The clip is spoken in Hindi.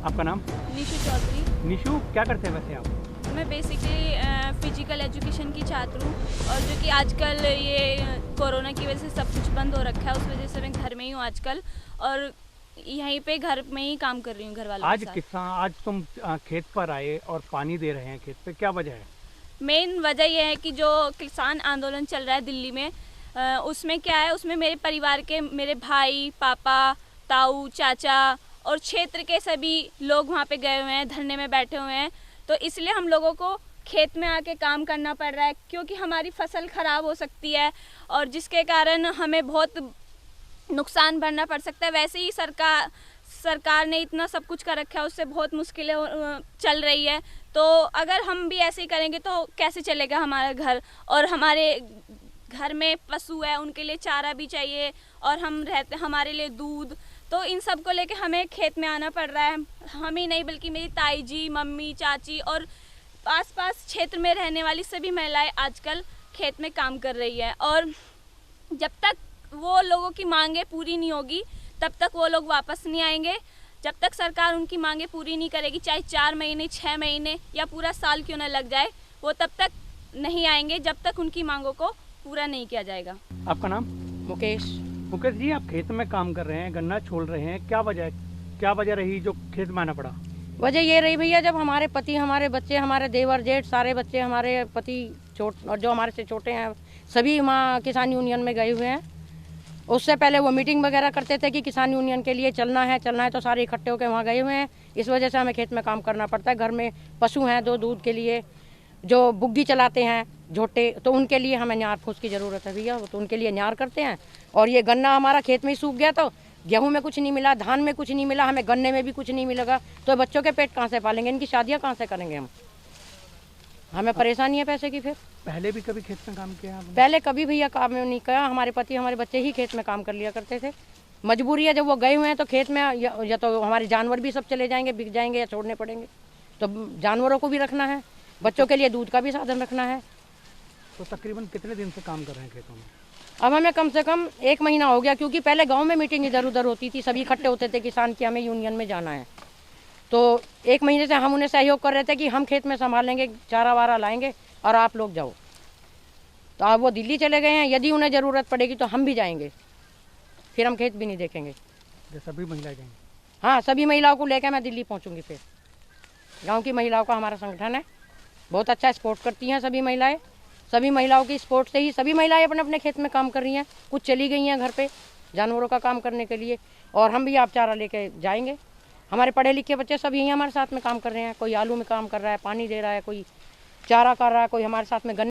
आपका नाम? निशु चौधरी। निशु, क्या करते हैं वैसे आप? मैं बेसिकली फिजिकल एजुकेशन की छात्र हूँ और जो कि आजकल ये कोरोना की वजह से सब कुछ बंद हो रखा है, उस वजह से मैं घर में ही हूँ आजकल और यहीं पे घर में ही काम कर रही हूँ घर वालों के साथ। आज तुम खेत पर आए और पानी दे रहे हैं खेत पे, क्या वजह है? मेन वजह यह है कि जो किसान आंदोलन चल रहा है दिल्ली में, उसमें क्या है, उसमें मेरे परिवार के मेरे भाई, पापा, ताऊ, चाचा और क्षेत्र के सभी लोग वहाँ पे गए हुए हैं, धरने में बैठे हुए हैं। तो इसलिए हम लोगों को खेत में आके काम करना पड़ रहा है क्योंकि हमारी फसल ख़राब हो सकती है और जिसके कारण हमें बहुत नुकसान भरना पड़ सकता है। वैसे ही सरकार ने इतना सब कुछ कर रखा है, उससे बहुत मुश्किलें चल रही है। तो अगर हम भी ऐसे ही करेंगे तो कैसे चलेगा हमारा घर, और हमारे घर में पशु है, उनके लिए चारा भी चाहिए और हम रहते हमारे लिए दूध। तो इन सब को लेके हमें खेत में आना पड़ रहा है। हम ही नहीं बल्कि मेरी ताई जी, मम्मी, चाची और आसपास क्षेत्र में रहने वाली सभी महिलाएं आजकल खेत में काम कर रही है। और जब तक वो लोगों की मांगें पूरी नहीं होगी तब तक वो लोग वापस नहीं आएंगे। जब तक सरकार उनकी मांगें पूरी नहीं करेगी, चाहे 4 महीने, 6 महीने या पूरा साल क्यों ना लग जाए, वो तब तक नहीं आएंगे जब तक उनकी मांगों को पूरा नहीं किया जाएगा। आपका नाम? मुकेश। मुकेश जी, आप खेत में काम कर रहे हैं, गन्ना छोड़ रहे हैं, क्या वजह है? क्या वजह रही जो खेत में आना पड़ा? वजह ये रही भैया, जब हमारे पति, हमारे बच्चे, हमारे देवर जेठ सारे बच्चे, हमारे पति और जो हमारे से छोटे हैं सभी वहाँ किसान यूनियन में गए हुए हैं। उससे पहले वो मीटिंग वगैरह करते थे कि किसान यूनियन के लिए चलना है तो सारे इकट्ठे होकर वहाँ गए हुए हैं। इस वजह से हमें खेत में काम करना पड़ता है। घर में पशु हैं 2 दूध के लिए, जो बुग्गी चलाते हैं झोटे, तो उनके लिए हमें न्यार फूस की ज़रूरत है भैया, तो उनके लिए न्यार करते हैं। और ये गन्ना हमारा खेत में ही सूख गया, तो गेहूं में कुछ नहीं मिला, धान में कुछ नहीं मिला, हमें गन्ने में भी कुछ नहीं मिलेगा, तो बच्चों के पेट कहाँ से पालेंगे, इनकी शादियाँ कहाँ से करेंगे हम? हमें परेशानी है पैसे की। फिर पहले भी कभी खेत में काम किया आपने? पहले कभी भैया काम नहीं किया, हमारे पति हमारे बच्चे ही खेत में काम कर लिया करते थे। मजबूरी है, जब वो गए हुए हैं तो खेत में या तो हमारे जानवर भी सब चले जाएंगे, बिक जाएंगे या छोड़ने पड़ेंगे, तो जानवरों को भी रखना है, बच्चों के लिए दूध का भी साधन रखना है। तो तकरीबन कितने दिन से काम कर रहे हैं खेतों में? अब हमें कम से कम 1 महीना हो गया, क्योंकि पहले गांव में मीटिंग इधर उधर होती थी, सभी इकट्ठे होते थे किसान की हमें यूनियन में जाना है। तो 1 महीने से हम उन्हें सहयोग कर रहे थे कि हम खेत में संभालेंगे, चारा वारा लाएंगे और आप लोग जाओ। तो अब वो दिल्ली चले गए हैं, यदि उन्हें ज़रूरत पड़ेगी तो हम भी जाएंगे, फिर हम खेत भी नहीं देखेंगे। सभी महिलाएं जाएंगी? हाँ, सभी महिलाओं को लेकर मैं दिल्ली पहुँचूँगी। फिर गाँव की महिलाओं का हमारा संगठन है, बहुत अच्छा सपोर्ट करती हैं सभी महिलाएँ। सभी महिलाओं की सपोर्ट से ही सभी महिलाएं अपने अपने खेत में काम कर रही हैं। कुछ चली गई हैं घर पे जानवरों का काम करने के लिए, और हम भी आप चारा लेके जाएंगे। हमारे पढ़े लिखे बच्चे सब यहीं हमारे साथ में काम कर रहे हैं, कोई आलू में काम कर रहा है, पानी दे रहा है, कोई चारा कर रहा है, कोई हमारे साथ में गन्ने